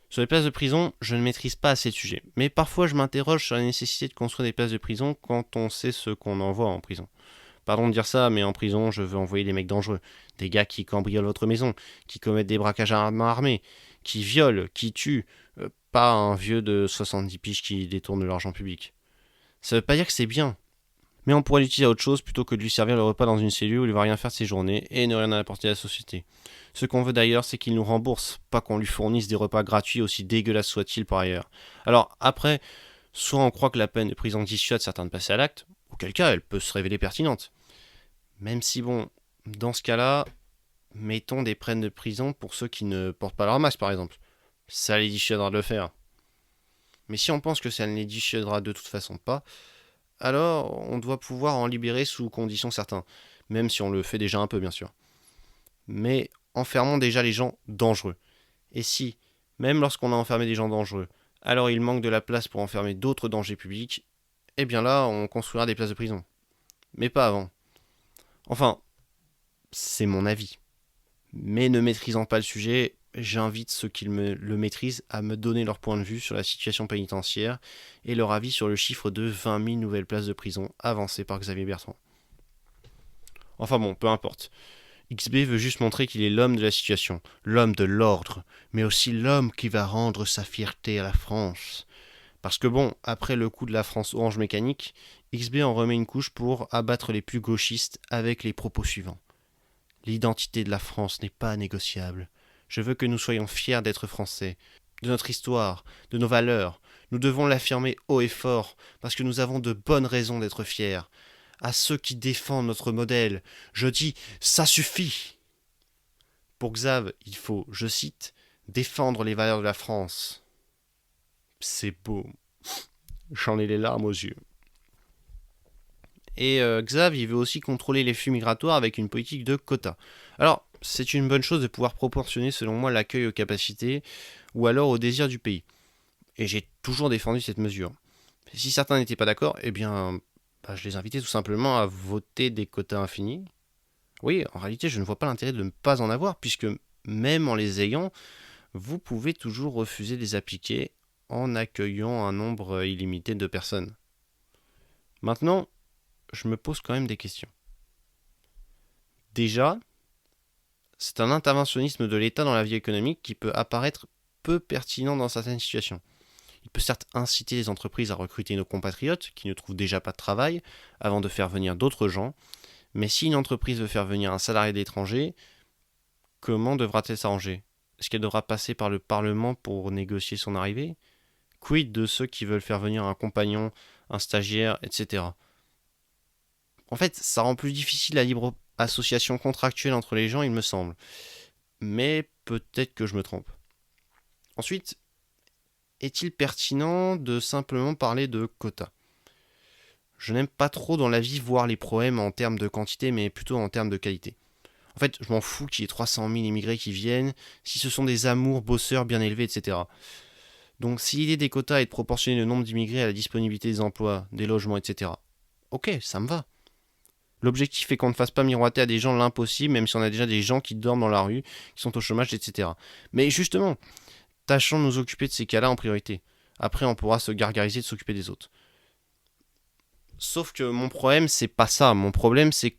Sur les places de prison, je ne maîtrise pas assez de sujets. Mais parfois, je m'interroge sur la nécessité de construire des places de prison quand on sait ce qu'on envoie en prison. Pardon de dire ça, mais en prison, je veux envoyer des mecs dangereux. Des gars qui cambriolent votre maison, qui commettent des braquages à main armée, qui violent, qui tuent. Pas un vieux de 70 piges qui détourne de l'argent public. Ça veut pas dire que c'est bien. Mais on pourrait l'utiliser à autre chose plutôt que de lui servir le repas dans une cellule où il va rien faire de ses journées et ne rien apporter à la société. Ce qu'on veut d'ailleurs, c'est qu'il nous rembourse, pas qu'on lui fournisse des repas gratuits aussi dégueulasses soient-ils par ailleurs. Alors après, soit on croit que la peine de prison dissuade certains de passer à l'acte, auquel cas elle peut se révéler pertinente. Même si bon, dans ce cas-là, mettons des peines de prison pour ceux qui ne portent pas leur masque par exemple. Ça les dissuadera de le faire. Mais si on pense que ça ne les dissuadera de toute façon pas, alors on doit pouvoir en libérer sous conditions certaines, même si on le fait déjà un peu bien sûr. Mais enfermons déjà les gens dangereux. Et si, même lorsqu'on a enfermé des gens dangereux, alors il manque de la place pour enfermer d'autres dangers publics, eh bien là on construira des places de prison. Mais pas avant. Enfin, c'est mon avis. Mais ne maîtrisant pas le sujet, j'invite ceux qui le maîtrisent à me donner leur point de vue sur la situation pénitentiaire et leur avis sur le chiffre de 20 000 nouvelles places de prison avancé par Xavier Bertrand. Enfin bon, peu importe. XB veut juste montrer qu'il est l'homme de la situation, l'homme de l'ordre, mais aussi l'homme qui va rendre sa fierté à la France. Parce que bon, après le coup de la France Orange Mécanique, XB en remet une couche pour abattre les plus gauchistes avec les propos suivants. L'identité de la France n'est pas négociable. Je veux que nous soyons fiers d'être français, de notre histoire, de nos valeurs. Nous devons l'affirmer haut et fort, parce que nous avons de bonnes raisons d'être fiers. À ceux qui défendent notre modèle, je dis « ça suffit !» Pour Xav, il faut, je cite, « défendre les valeurs de la France ». C'est beau. J'en ai les larmes aux yeux. Et Xav, il veut aussi contrôler les flux migratoires avec une politique de quotas. Alors, c'est une bonne chose de pouvoir proportionner, selon moi, l'accueil aux capacités ou alors aux désirs du pays. Et j'ai toujours défendu cette mesure. Si certains n'étaient pas d'accord, eh bien, je les invitais tout simplement à voter des quotas infinis. Oui, en réalité, je ne vois pas l'intérêt de ne pas en avoir, puisque même en les ayant, vous pouvez toujours refuser de les appliquer en accueillant un nombre illimité de personnes. Maintenant, je me pose quand même des questions. Déjà, c'est un interventionnisme de l'État dans la vie économique qui peut apparaître peu pertinent dans certaines situations. Il peut certes inciter les entreprises à recruter nos compatriotes qui ne trouvent déjà pas de travail avant de faire venir d'autres gens, mais si une entreprise veut faire venir un salarié d'étranger, comment devra-t-elle s'arranger ? Est-ce qu'elle devra passer par le Parlement pour négocier son arrivée ? Quid de ceux qui veulent faire venir un compagnon, un stagiaire, etc. En fait, ça rend plus difficile la libre association contractuelle entre les gens, il me semble. Mais peut-être que je me trompe. Ensuite, est-il pertinent de simplement parler de quotas ? Je n'aime pas trop dans la vie voir les problèmes en termes de quantité, mais plutôt en termes de qualité. En fait, je m'en fous qu'il y ait 300 000 immigrés qui viennent, si ce sont des amours, bosseurs, bien élevés, etc. Donc si l'idée des quotas est de proportionner le nombre d'immigrés à la disponibilité des emplois, des logements, etc. Ok, ça me va. L'objectif est qu'on ne fasse pas miroiter à des gens l'impossible, même si on a déjà des gens qui dorment dans la rue, qui sont au chômage, etc. Mais justement, tâchons de nous occuper de ces cas-là en priorité. Après, on pourra se gargariser de s'occuper des autres. Sauf que mon problème, c'est pas ça. Mon problème, c'est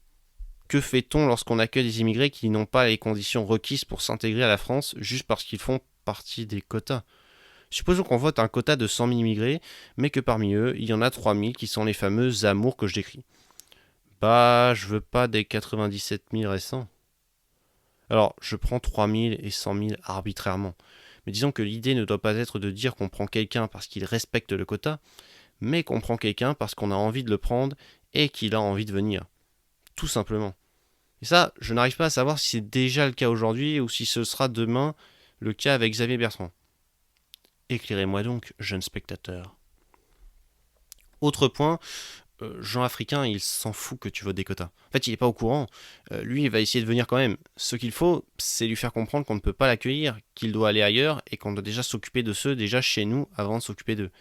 que fait-on lorsqu'on accueille des immigrés qui n'ont pas les conditions requises pour s'intégrer à la France juste parce qu'ils font partie des quotas ? Supposons qu'on vote un quota de 100 000 immigrés, mais que parmi eux, il y en a 3 000 qui sont les fameux amours que je décris. Je veux pas des 97 000 récents. Alors, je prends 3 000 et 100 000 arbitrairement. Mais disons que l'idée ne doit pas être de dire qu'on prend quelqu'un parce qu'il respecte le quota, mais qu'on prend quelqu'un parce qu'on a envie de le prendre et qu'il a envie de venir. Tout simplement. Et ça, je n'arrive pas à savoir si c'est déjà le cas aujourd'hui ou si ce sera demain le cas avec Xavier Bertrand. Éclairez-moi donc, jeune spectateur. Autre point, Jean Africain, il s'en fout que tu votes des quotas. En fait, il n'est pas au courant. Lui, il va essayer de venir quand même. Ce qu'il faut, c'est lui faire comprendre qu'on ne peut pas l'accueillir, qu'il doit aller ailleurs et qu'on doit déjà s'occuper de ceux déjà chez nous avant de s'occuper d'eux.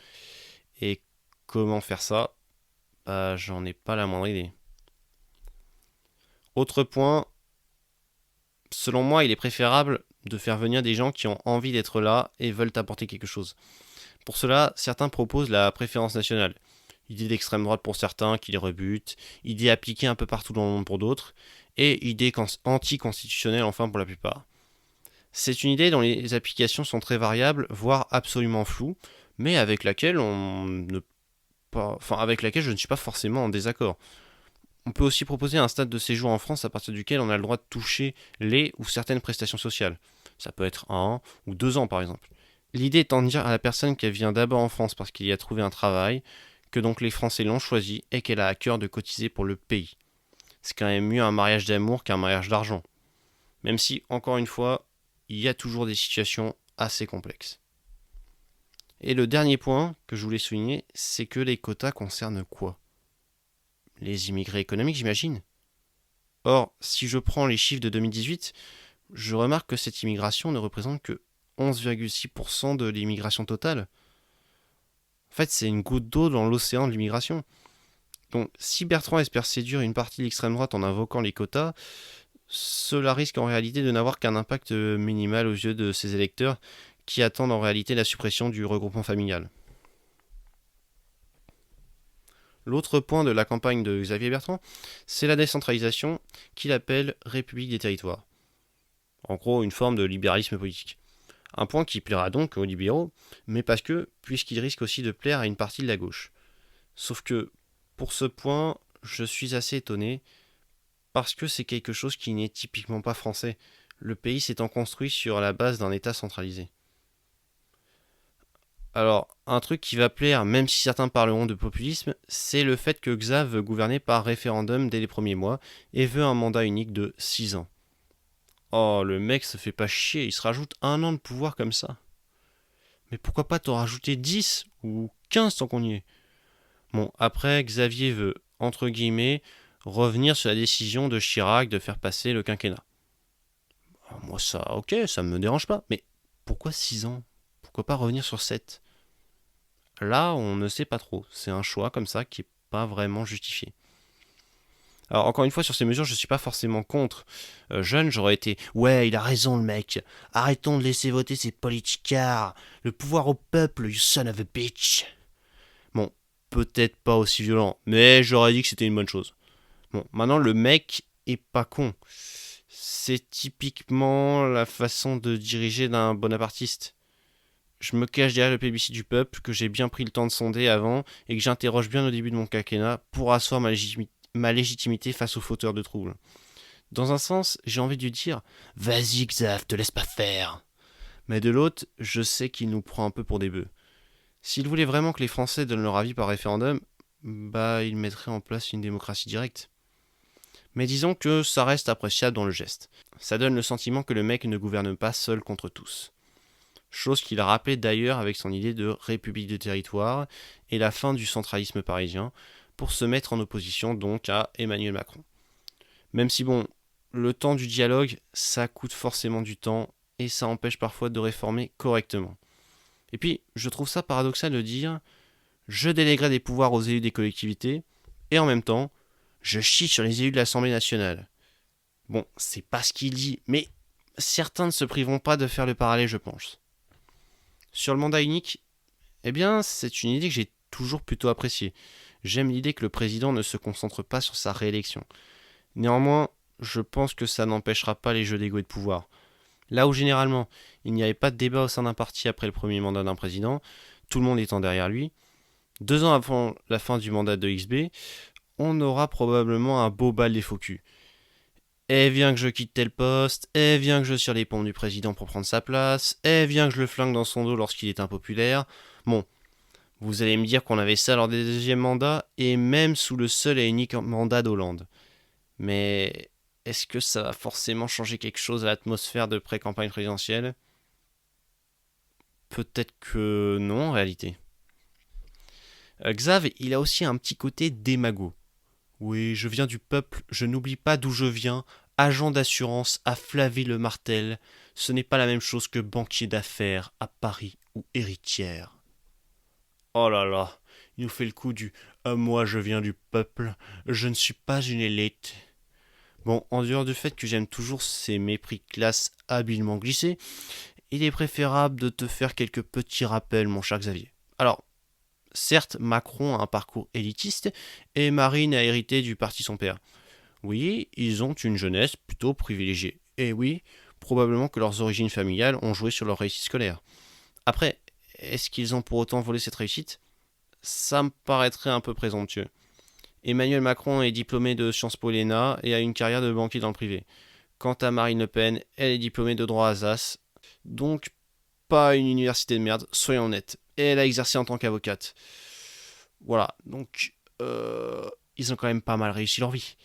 Et comment faire ça ? J'en ai pas la moindre idée. Autre point, selon moi, il est préférable de faire venir des gens qui ont envie d'être là et veulent apporter quelque chose. Pour cela, certains proposent la préférence nationale. Idée d'extrême droite pour certains qui les rebutent, idée appliquée un peu partout dans le monde pour d'autres, et idée anticonstitutionnelle enfin pour la plupart. C'est une idée dont les applications sont très variables, voire absolument floues, mais avec laquelle avec laquelle je ne suis pas forcément en désaccord. On peut aussi proposer un stade de séjour en France à partir duquel on a le droit de toucher les ou certaines prestations sociales. Ça peut être 1 ou 2 ans par exemple. L'idée étant de dire à la personne qu'elle vient d'abord en France parce qu'il y a trouvé un travail, que donc les Français l'ont choisi et qu'elle a à cœur de cotiser pour le pays. C'est quand même mieux un mariage d'amour qu'un mariage d'argent. Même si, encore une fois, il y a toujours des situations assez complexes. Et le dernier point que je voulais souligner, c'est que les quotas concernent quoi ? Les immigrés économiques, j'imagine. Or, si je prends les chiffres de 2018, je remarque que cette immigration ne représente que 11,6% de l'immigration totale. En fait, c'est une goutte d'eau dans l'océan de l'immigration. Donc, si Bertrand espère séduire une partie de l'extrême droite en invoquant les quotas, cela risque en réalité de n'avoir qu'un impact minimal aux yeux de ses électeurs qui attendent en réalité la suppression du regroupement familial. L'autre point de la campagne de Xavier Bertrand, c'est la décentralisation qu'il appelle République des territoires. En gros, une forme de libéralisme politique. Un point qui plaira donc aux libéraux, mais parce que, puisqu'il risque aussi de plaire à une partie de la gauche. Sauf que, pour ce point, je suis assez étonné, parce que c'est quelque chose qui n'est typiquement pas français, le pays s'étant construit sur la base d'un État centralisé. Alors, un truc qui va plaire, même si certains parleront de populisme, c'est le fait que Xav veut gouverner par référendum dès les premiers mois et veut un mandat unique de 6 ans. Oh, le mec se fait pas chier, il se rajoute 1 an de pouvoir comme ça. Mais pourquoi pas t'en rajouter 10 ou 15 tant qu'on y est ? Bon, après, Xavier veut, entre guillemets, revenir sur la décision de Chirac de faire passer le quinquennat. Alors moi ça, ok, ça me dérange pas, mais pourquoi 6 ans ? Pourquoi pas revenir sur 7 ? Là, on ne sait pas trop. C'est un choix comme ça qui n'est pas vraiment justifié. Alors, encore une fois, sur ces mesures, je ne suis pas forcément contre. Jeune, j'aurais été « Ouais, il a raison, le mec. Arrêtons de laisser voter ces politicards. Le pouvoir au peuple, you son of a bitch. » Bon, peut-être pas aussi violent, mais j'aurais dit que c'était une bonne chose. Bon, maintenant, le mec est pas con. C'est typiquement la façon de diriger d'un bonapartiste. Je me cache derrière le plébiscite du peuple, que j'ai bien pris le temps de sonder avant, et que j'interroge bien au début de mon quinquennat pour asseoir ma légitimité face aux fauteurs de troubles. Dans un sens, j'ai envie de lui dire « Vas-y Xav, te laisse pas faire !» Mais de l'autre, je sais qu'il nous prend un peu pour des bœufs. S'il voulait vraiment que les Français donnent leur avis par référendum, il mettrait en place une démocratie directe. Mais disons que ça reste appréciable dans le geste. Ça donne le sentiment que le mec ne gouverne pas seul contre tous. Chose qu'il a rappelé d'ailleurs avec son idée de république de territoire et la fin du centralisme parisien, pour se mettre en opposition donc à Emmanuel Macron. Même si bon, le temps du dialogue, ça coûte forcément du temps et ça empêche parfois de réformer correctement. Et puis, je trouve ça paradoxal de dire « je délèguerai des pouvoirs aux élus des collectivités » et en même temps, je chie sur les élus de l'Assemblée nationale. Bon, c'est pas ce qu'il dit, mais certains ne se priveront pas de faire le parallèle, je pense. Sur le mandat unique, eh bien, c'est une idée que j'ai toujours plutôt appréciée. J'aime l'idée que le président ne se concentre pas sur sa réélection. Néanmoins, je pense que ça n'empêchera pas les jeux d'ego et de pouvoir. Là où généralement, il n'y avait pas de débat au sein d'un parti après le premier mandat d'un président, tout le monde étant derrière lui, 2 ans avant la fin du mandat de XB, on aura probablement un beau bal des faux culs. Eh viens que je quitte tel poste, eh viens que je sur les pompes du président pour prendre sa place, eh viens que je le flingue dans son dos lorsqu'il est impopulaire. Bon, vous allez me dire qu'on avait ça lors des deuxièmes mandats, et même sous le seul et unique mandat d'Hollande. Mais est-ce que ça va forcément changer quelque chose à l'atmosphère de pré-campagne présidentielle ? Peut-être que non en réalité. Xav, il a aussi un petit côté démago. Oui, je viens du peuple, je n'oublie pas d'où je viens, agent d'assurance à Flavie-le-Martel, ce n'est pas la même chose que banquier d'affaires à Paris ou héritière. Oh là là, il nous fait le coup du « moi je viens du peuple, je ne suis pas une élite ». Bon, en dehors du fait que j'aime toujours ces mépris de classe habilement glissés, il est préférable de te faire quelques petits rappels, mon cher Xavier. Alors, certes, Macron a un parcours élitiste et Marine a hérité du parti son père. Oui, ils ont une jeunesse plutôt privilégiée. Et oui, probablement que leurs origines familiales ont joué sur leur réussite scolaire. Après, est-ce qu'ils ont pour autant volé cette réussite ? Ça me paraîtrait un peu présomptueux. Emmanuel Macron est diplômé de Sciences Po l'ENA et a une carrière de banquier dans le privé. Quant à Marine Le Pen, elle est diplômée de droit à Alsace, donc pas une université de merde, soyons honnêtes. Et elle a exercé en tant qu'avocate. Voilà, donc ils ont quand même pas mal réussi leur vie.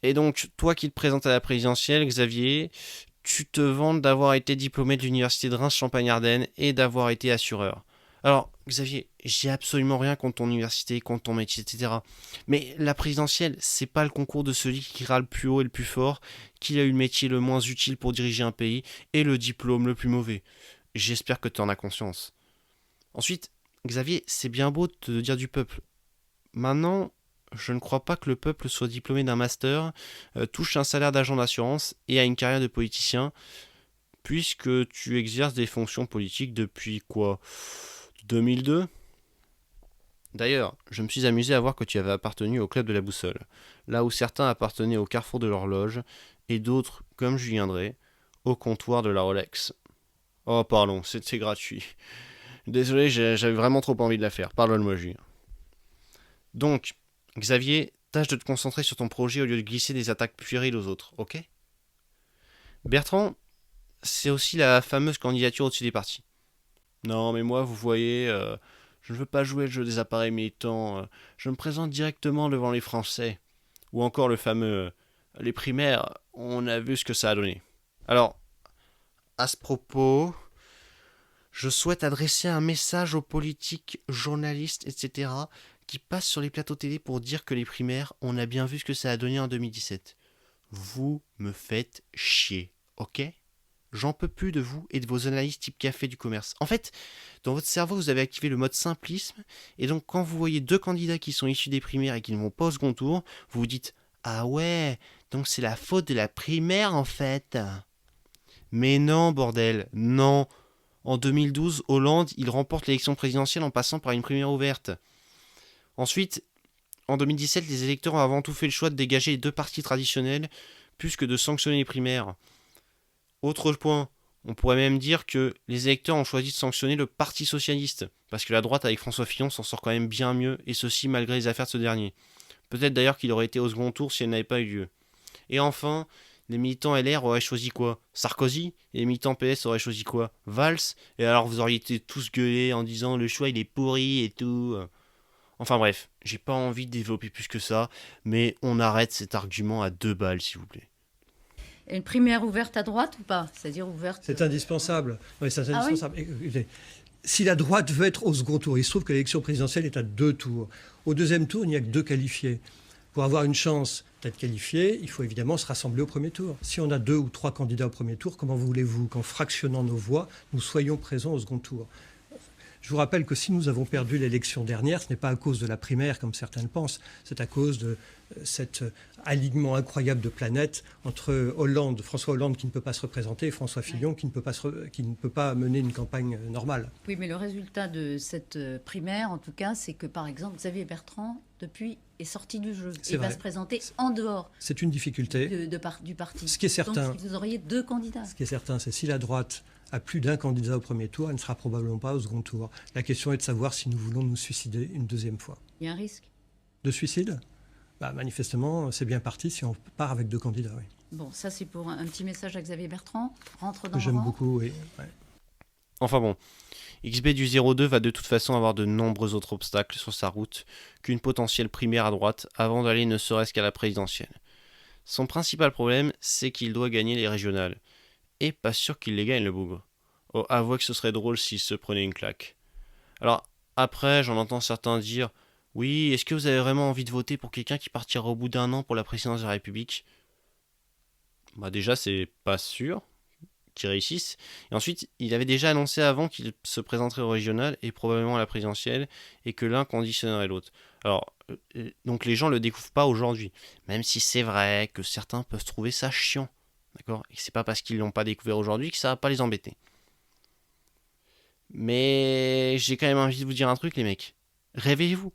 Et donc, toi qui te présentes à la présidentielle, Xavier, tu te vantes d'avoir été diplômé de l'université de Reims-Champagne-Ardenne et d'avoir été assureur. Alors, Xavier, j'ai absolument rien contre ton université, contre ton métier, etc. Mais la présidentielle, c'est pas le concours de celui qui ira le plus haut et le plus fort, qui a eu le métier le moins utile pour diriger un pays et le diplôme le plus mauvais. J'espère que tu en as conscience. Ensuite, Xavier, c'est bien beau de te dire du peuple. Maintenant, je ne crois pas que le peuple soit diplômé d'un master, touche un salaire d'agent d'assurance et a une carrière de politicien, puisque tu exerces des fonctions politiques depuis quoi 2002 ? D'ailleurs, je me suis amusé à voir que tu avais appartenu au club de la boussole, là où certains appartenaient au carrefour de l'horloge, et d'autres, comme Julien Drey, au comptoir de la Rolex. Oh pardon, c'était gratuit. Désolé, j'avais vraiment trop envie de la faire, pardonne-moi Julien. Donc, Xavier, tâche de te concentrer sur ton projet au lieu de glisser des attaques puériles aux autres, ok ? Bertrand, c'est aussi la fameuse candidature au-dessus des partis. Non, mais moi, vous voyez, je ne veux pas jouer le jeu des appareils militants, je me présente directement devant les Français. Ou encore le fameux les primaires, on a vu ce que ça a donné. Alors, à ce propos, je souhaite adresser un message aux politiques, journalistes, etc., qui passent sur les plateaux télé pour dire que les primaires, on a bien vu ce que ça a donné en 2017. Vous me faites chier, ok ? J'en peux plus de vous et de vos analyses type café du commerce. En fait, dans votre cerveau, vous avez activé le mode simplisme, et donc quand vous voyez deux candidats qui sont issus des primaires et qui ne vont pas au second tour, vous vous dites « Ah ouais, donc c'est la faute de la primaire en fait !» Mais non, bordel, non. En 2012, Hollande, il remporte l'élection présidentielle en passant par une primaire ouverte. Ensuite, en 2017, les électeurs ont avant tout fait le choix de dégager les deux partis traditionnels, plus que de sanctionner les primaires. Autre point, on pourrait même dire que les électeurs ont choisi de sanctionner le Parti Socialiste, parce que la droite avec François Fillon s'en sort quand même bien mieux, et ceci malgré les affaires de ce dernier. Peut-être d'ailleurs qu'il aurait été au second tour si elle n'avait pas eu lieu. Et enfin, les militants LR auraient choisi quoi ? Sarkozy ? Et les militants PS auraient choisi quoi ? Valls ? Et alors vous auriez été tous gueulés en disant le choix il est pourri et tout. Enfin bref, j'ai pas envie de développer plus que ça, mais on arrête cet argument à 2 balles s'il vous plaît. Une primaire ouverte à droite ou pas ? C'est-à-dire ouverte... C'est indispensable. Oui, c'est indispensable. Ah oui. Écoutez, si la droite veut être au second tour, il se trouve que l'élection présidentielle est à 2 tours. Au deuxième tour, il n'y a que 2 qualifiés. Pour avoir une chance d'être qualifié, il faut évidemment se rassembler au premier tour. Si on a 2 ou 3 candidats au premier tour, comment voulez-vous qu'en fractionnant nos voix, nous soyons présents au second tour ? Je vous rappelle que si nous avons perdu l'élection dernière, ce n'est pas à cause de la primaire, comme certains le pensent, c'est à cause de cet alignement incroyable de planètes entre François Hollande qui ne peut pas se représenter, et François Fillon qui ne peut pas mener une campagne normale. Oui, mais le résultat de cette primaire, en tout cas, c'est que, par exemple, Xavier Bertrand, depuis, est sorti du jeu. Il va se présenter en dehors. C'est une difficulté du parti. Ce qui est certain, donc, vous auriez 2 candidats. Ce qui est certain, c'est si la droite a plus d'un candidat au premier tour, elle ne sera probablement pas au second tour. La question est de savoir si nous voulons nous suicider une deuxième fois. Il y a un risque de suicide ? Manifestement, c'est bien parti si on part avec 2 candidats, oui. Bon, ça c'est pour un petit message à Xavier Bertrand. Rentre dans le J'aime rang. beaucoup, oui. Ouais. Enfin bon, XB du 02 va de toute façon avoir de nombreux autres obstacles sur sa route qu'une potentielle primaire à droite avant d'aller ne serait-ce qu'à la présidentielle. Son principal problème, c'est qu'il doit gagner les régionales. Et pas sûr qu'il les gagne, le bougre. Oh, avouez que ce serait drôle s'il se prenait une claque. Alors, après, j'en entends certains dire « Oui, est-ce que vous avez vraiment envie de voter pour quelqu'un qui partira au bout d'1 an pour la présidence de la République ?» Déjà, c'est pas sûr qu'il réussisse. Et ensuite, il avait déjà annoncé avant qu'il se présenterait au régional et probablement à la présidentielle, et que l'un conditionnerait l'autre. Alors, donc les gens le découvrent pas aujourd'hui. Même si c'est vrai que certains peuvent trouver ça chiant. D'accord ? Et c'est pas parce qu'ils l'ont pas découvert aujourd'hui que ça va pas les embêter. Mais j'ai quand même envie de vous dire un truc, les mecs. Réveillez-vous.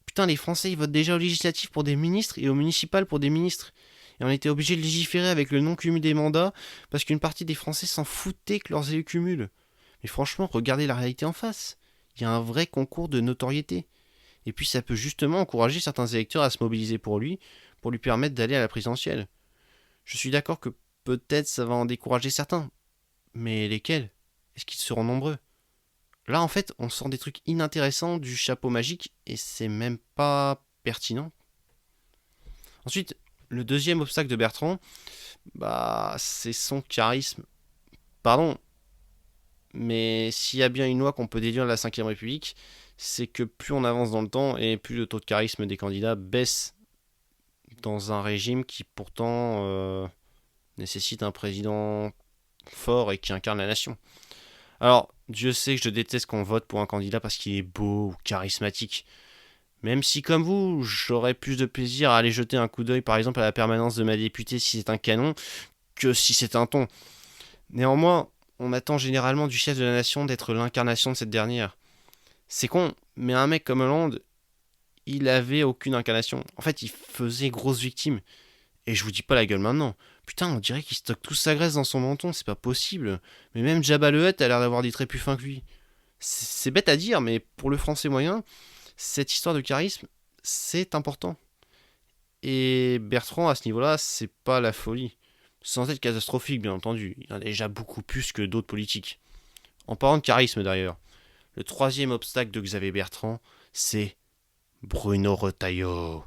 Putain, les Français, ils votent déjà aux législatives pour des ministres et aux municipales pour des ministres. Et on était obligé de légiférer avec le non-cumul des mandats parce qu'une partie des Français s'en foutaient que leurs élus cumulent. Mais franchement, regardez la réalité en face. Il y a un vrai concours de notoriété. Et puis ça peut justement encourager certains électeurs à se mobiliser pour lui permettre d'aller à la présidentielle. Je suis d'accord que peut-être ça va en décourager certains. Mais lesquels ? Est-ce qu'ils seront nombreux ? Là, en fait, on sort des trucs inintéressants du chapeau magique et c'est même pas pertinent. Ensuite, Le deuxième obstacle de Bertrand, c'est son charisme. Pardon, mais s'il y a bien une loi qu'on peut déduire de la Ve République, c'est que plus on avance dans le temps et plus le taux de charisme des candidats baisse dans un régime qui pourtant nécessite un président fort et qui incarne la nation. Alors, Dieu sait que je déteste qu'on vote pour un candidat parce qu'il est beau ou charismatique. Même si, comme vous, j'aurais plus de plaisir à aller jeter un coup d'œil, par exemple, à la permanence de ma députée si c'est un canon, que si c'est un thon. Néanmoins, on attend généralement du chef de la nation d'être l'incarnation de cette dernière. C'est con, mais un mec comme Hollande, il avait aucune incarnation. En fait, il faisait grosse victime. Et je vous dis pas la gueule maintenant. Putain, on dirait qu'il stocke toute sa graisse dans son menton, c'est pas possible. Mais même Jabba le Hutt a l'air d'avoir des traits plus fins que lui. C'est bête à dire, mais pour le français moyen, cette histoire de charisme, c'est important. Et Bertrand, à ce niveau-là, c'est pas la folie. Sans être catastrophique, bien entendu. Il y en a déjà beaucoup plus que d'autres politiques. En parlant de charisme, d'ailleurs, le troisième obstacle de Xavier Bertrand, c'est Bruno Retailleau.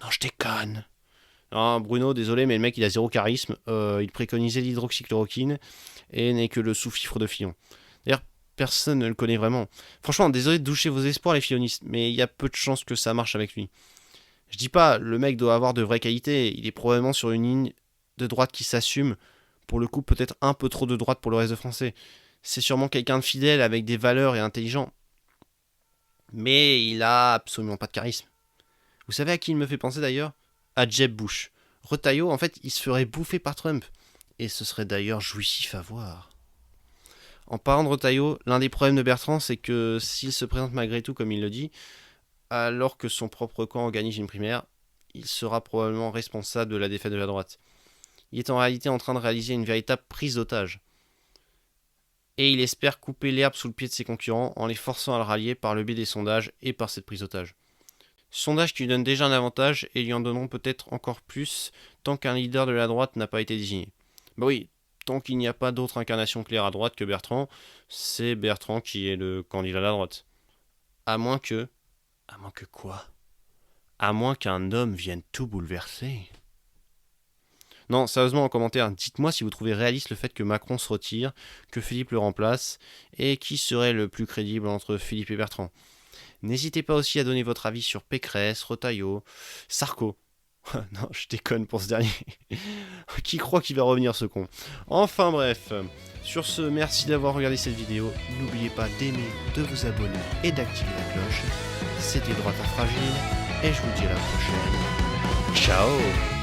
Non, je déconne. Non, Bruno, désolé, mais le mec, il a zéro charisme. Il préconisait l'hydroxychloroquine et n'est que le sous-fifre de Fillon. D'ailleurs, personne ne le connaît vraiment. Franchement, désolé de doucher vos espoirs, les fillonistes, mais il y a peu de chances que ça marche avec lui. Je dis pas, le mec doit avoir de vraies qualités. Il est probablement sur une ligne de droite qui s'assume. Pour le coup, peut-être un peu trop de droite pour le reste de Français. C'est sûrement quelqu'un de fidèle, avec des valeurs et intelligent. Mais il a absolument pas de charisme. Vous savez à qui il me fait penser d'ailleurs ? À Jeb Bush. Retailleau, en fait, il se ferait bouffer par Trump. Et ce serait d'ailleurs jouissif à voir. En parlant de Retailleau, l'un des problèmes de Bertrand, c'est que s'il se présente malgré tout, comme il le dit, alors que son propre camp organise une primaire, il sera probablement responsable de la défaite de la droite. Il est en réalité en train de réaliser une véritable prise d'otage. Et il espère couper l'herbe sous le pied de ses concurrents en les forçant à le rallier par le biais des sondages et par cette prise d'otage. Sondages qui lui donnent déjà un avantage et lui en donneront peut-être encore plus tant qu'un leader de la droite n'a pas été désigné. Oui, tant qu'il n'y a pas d'autre incarnation claire à droite que Bertrand, c'est Bertrand qui est le candidat à la droite. À moins que quoi ? À moins qu'un homme vienne tout bouleverser. Non, sérieusement, en commentaire, dites-moi si vous trouvez réaliste le fait que Macron se retire, que Philippe le remplace, et qui serait le plus crédible entre Philippe et Bertrand. N'hésitez pas aussi à donner votre avis sur Pécresse, Retailleau, Sarko. Non, je déconne pour ce dernier. Qui croit qu'il va revenir, ce con ? Enfin bref, sur ce, merci d'avoir regardé cette vidéo. N'oubliez pas d'aimer, de vous abonner et d'activer la cloche. C'était Droite à Fragile, et je vous dis à la prochaine. Ciao !